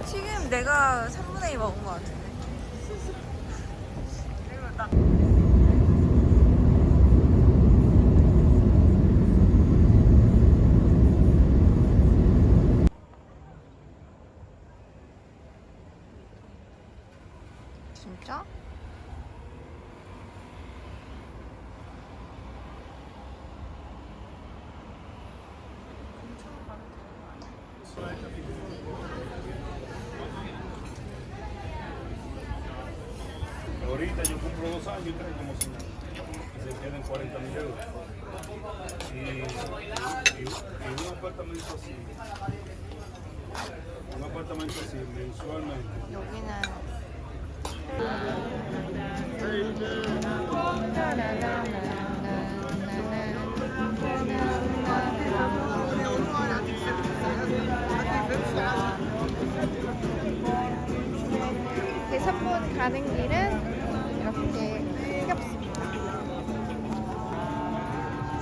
지금 내가 3분의 2 먹은 것 같은데. 진짜? Ahorita yo cumplo 2 años y 3 como si nada. Y se quedan 40.000 euros. Y un apartamento así, mensualmente. 여기는 대산문 가는 길은 이렇게 흥겹습니다.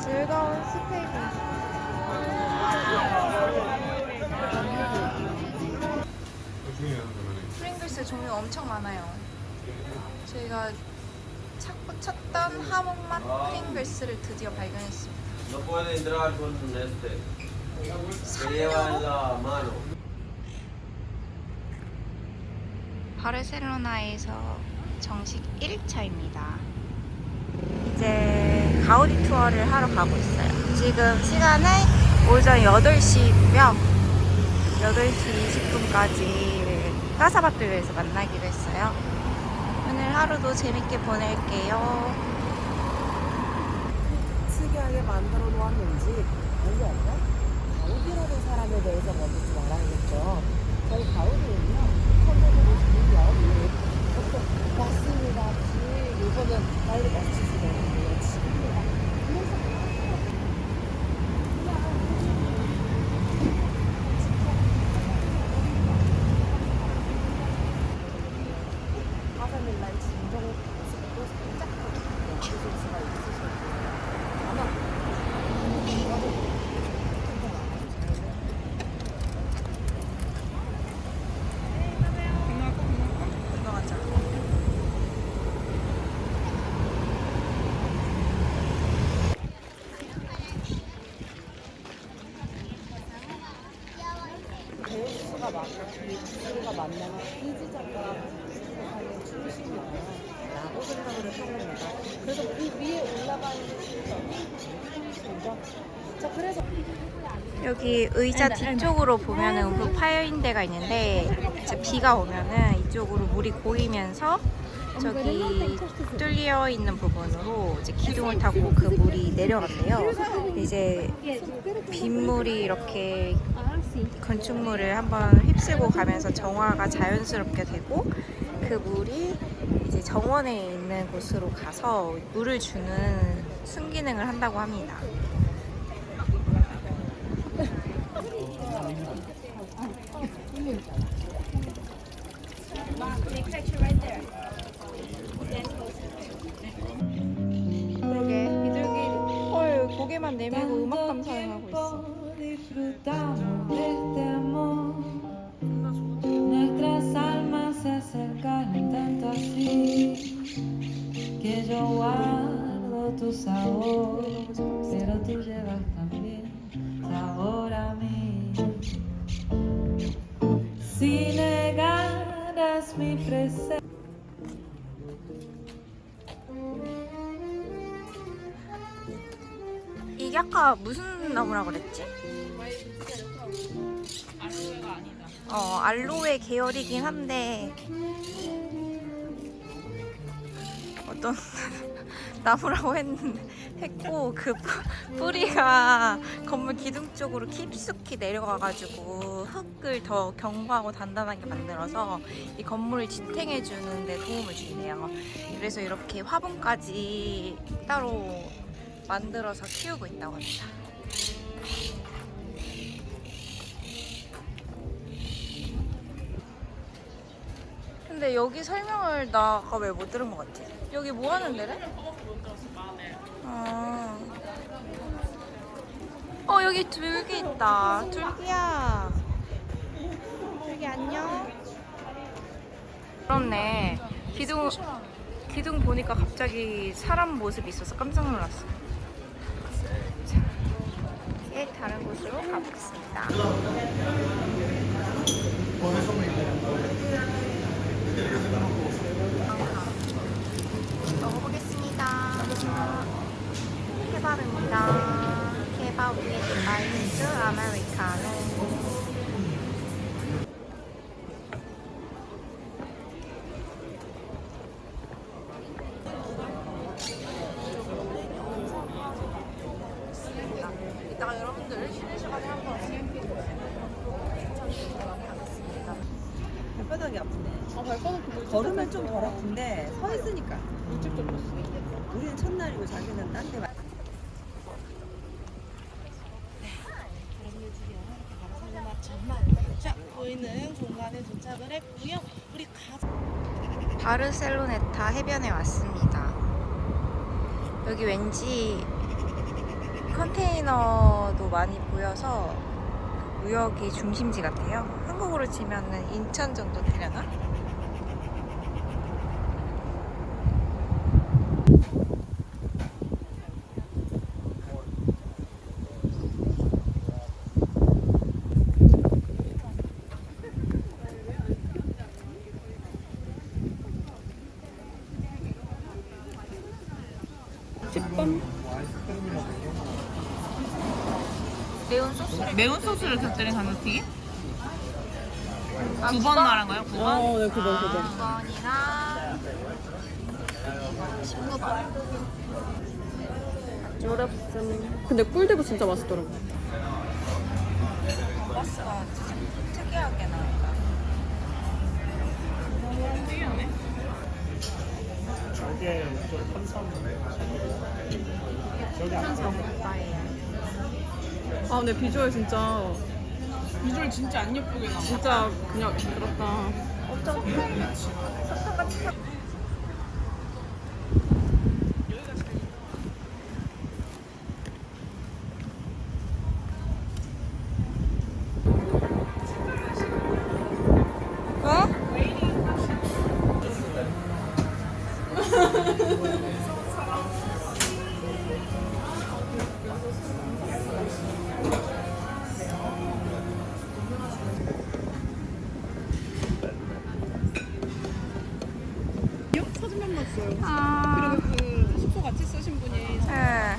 즐거운 스테이크. 프링글스 종류 엄청 많아요. 저희가 찾던 하몽맛 프링글스를 드디어 발견했습니다. No puede entrar con este. Se lleva en la mano. 바르셀로나에서 정식 1일차입니다. 이제 가우디 투어를 하러 가고 있어요. 지금 시간은 오전 8시고요. 8시 20분까지 까사바뚜르에서 만나기로 했어요. 오늘 하루도 재밌게 보낼게요. 특이하게 만들어 놓았는지 알지 않나? 가우디라는 사람에 대해서 먼저 좀 알아야겠죠. 저희 가우디는요, 1952년 맞습니다. 이거는 빨리 맞추시면 돼요. 지금입니다. 그래서 화산일날 진정 모습도 살짝 보실 수가 있으실 거예요. 아마 건강하자. 배우수가 많고 만나는 이지작가 세상의 중심이라고 생각을 해봅니다. 그래서 그 위에 올라가 있는 순간이 자, 그래서 여기 의자 뒤쪽으로 보면은 그 파여인 데가 있는데 이제 비가 오면은 이쪽으로 물이 고이면서 저기 뚫려 있는 부분으로 이제 기둥을 타고 그 물이 내려간대요. 이제 빗물이 이렇게 건축물을 한번 휩쓸고 가면서 정화가 자연스럽게 되고 그 물이 이제 정원에 있는 곳으로 가서 물을 주는 순기능을 한다고 합니다. 그러게 비둘기 헐 고개만 내밀고 음악 감상하고 있어. Nuestras almas se acercaron tanto así que yo guardo tu sabor, pero tú llevas también sabor a mí. Si negaras mi presencia. 이게 아까 무슨 나무라 그랬지? 알로에가 아니다. 알로에 계열이긴 한데 어떤 나무라고 했고 그 뿌리가 건물 기둥 쪽으로 깊숙이 내려가가지고 흙을 더 견고하고 단단하게 만들어서 이 건물을 지탱해 주는 데 도움을 준대요. 그래서 이렇게 화분까지 따로 만들어서 키우고 있다고 합니다. 근데 여기 설명을 나가 왜 못 들은 것 같지? 여기 뭐 하는 데래? 여기 둘기 있다. 둘기야. 둘기 안녕. 그렇네. 기둥 보니까 갑자기 사람 모습이 있어서 깜짝 놀랐어. 자, 이제 다른 곳으로 가보겠습니다. 먹어보겠습니다. 케밥입니다. 케밥 위에 아이스 아메리카노. 이따가 여러분들 쉬는 시간에 한번 발바닥이 아프네. 걸으면 좀 덜 아픈데 서 있으니까. 우리는 첫날이고 자기는 딴 데. 자, 저희는 공간에 도착을 했고요. 우리 바르셀로네타 해변에 왔습니다. 여기 왠지 컨테이너도 많이 보여서 무역의 중심지 같아요. 한국으로 치면은 인천 정도 되려나? 매운 소스를 곁들인 감자튀김? 아, 9번 말한 거야? 9번? 네, 9번. 9번이랑 19번. 요랍쌈. 근데 꿀대고 진짜 맛있더라고. 버스가 진짜 특이하게 나온다. 저게 저 탄산. 저기 안 오빠예요. 아 근데 비주얼 진짜 비주얼 진짜 안 예쁘게 나와. 진짜 그냥 그렇다. 사진만 봤어요. 아, 그리고 그 숙소 같이 쓰신 분이 네.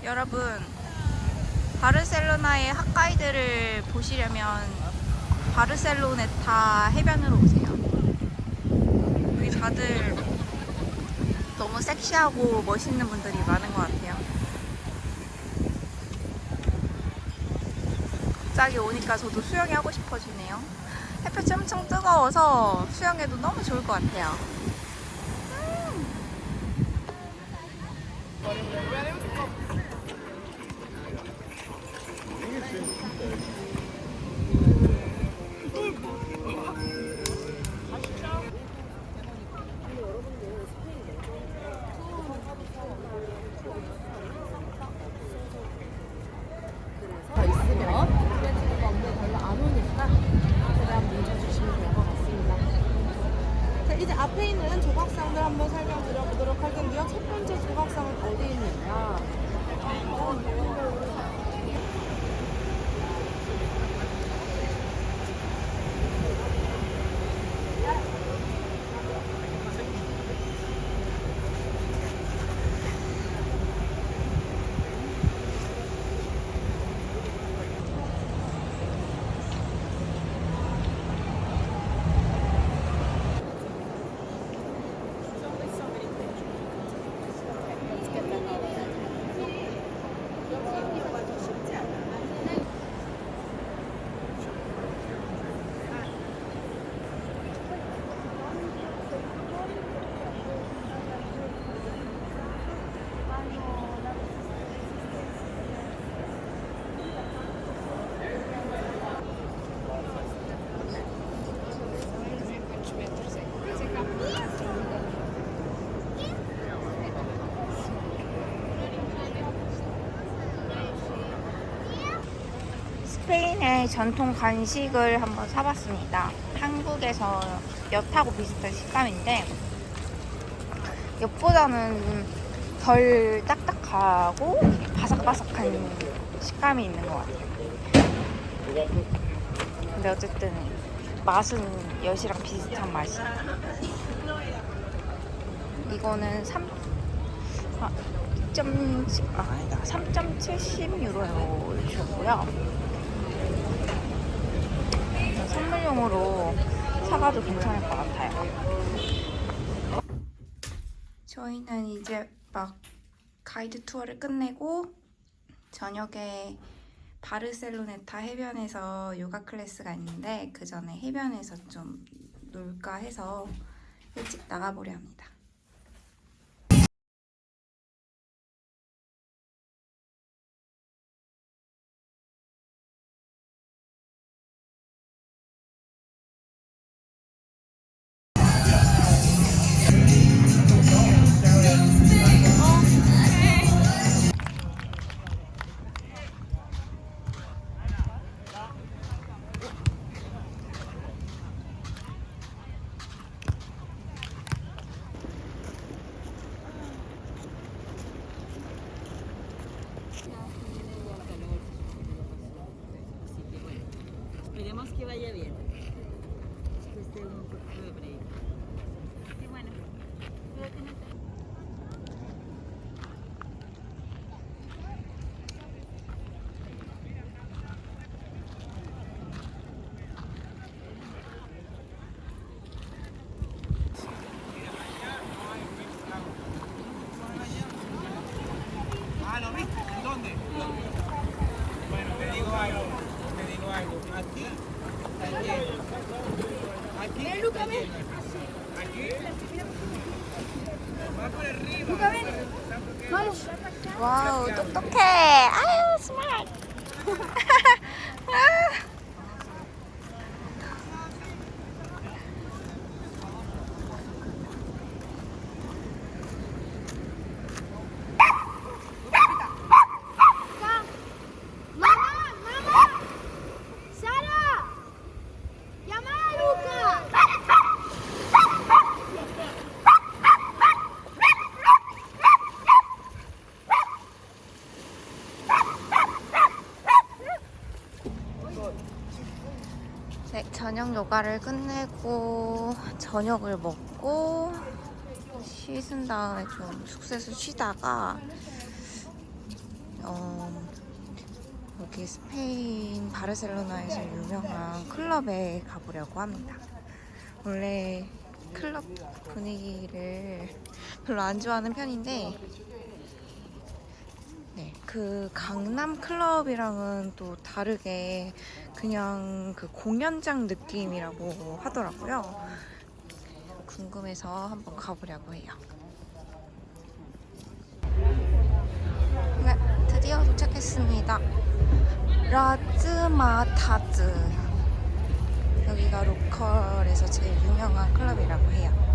여러분, 바르셀로나의 핫가이드를 보시려면 바르셀로네타 해변으로 오세요. 여기 다들 너무 섹시하고 멋있는 분들이 많은 것 같아요. 갑자기 오니까 저도 수영이 하고 싶어지네요. 햇볕이 엄청 뜨거워서 수영해도 너무 좋을 것 같아요. 다 있으면 프렌즈가 없는 별로 안 오니까 그냥 문자 주시면 될 것 같습니다. 자, 이제 앞에 있는 스페인의 전통 간식을 한번 사봤습니다. 한국에서 엿하고 비슷한 식감인데 엿보다는 덜 딱딱하고 바삭바삭한 식감이 있는 것 같아요. 근데 어쨌든 맛은 엿이랑 비슷한 맛이에요. 이거는 3.70유로 주고요. 선물용으로 사가도 괜찮을 것 같아요. 저희는 이제 막 가이드 투어를 끝내고 저녁에 바르셀로네타 해변에서 요가 클래스가 있는데 그 전에 해변에서 좀 놀까 해서 일찍 나가보려 합니다. Esperemos que vaya bien. Que esté un poco de break. Y bueno, Ah, ¿lo viste? ¿En dónde? Bueno, te digo algo. Aquí está lleno. Aquí está lleno. Aquí. Va por arriba. 와우, 똑똑해. 아유, 스마트. 네, 저녁 요가를 끝내고 저녁을 먹고 씻은 다음에 좀 숙소에서 쉬다가 여기 스페인 바르셀로나에서 유명한 클럽에 가보려고 합니다. 원래 클럽 분위기를 별로 안 좋아하는 편인데 네, 그 강남 클럽이랑은 또 다르게 그냥 그 공연장 느낌이라고 하더라고요. 궁금해서 한번 가보려고 해요. 네, 드디어 도착했습니다. 라즈마타즈. 여기가 로컬에서 제일 유명한 클럽이라고 해요.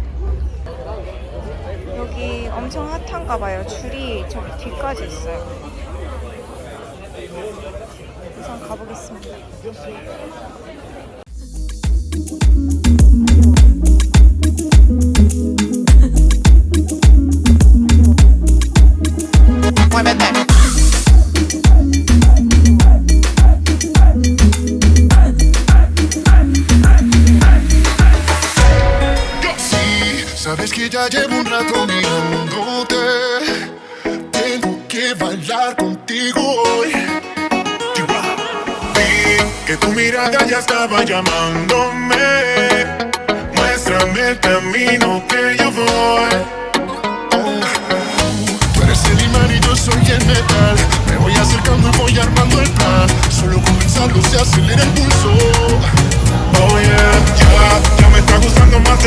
여기 엄청 핫한가 봐요. 줄이 저기 뒤까지 있어요. 우선 가보겠습니다. Sabes que ya llevo un rato mirándote. Tengo que bailar contigo hoy. Vi que tu mirada ya estaba llamándome. Muéstrame el camino que yo voy. Tú eres el imán y yo soy el metal. Me voy acercando y voy armando el plan. Solo con pensarlo se acelera el pulso. Oh yeah, ya me está gustando más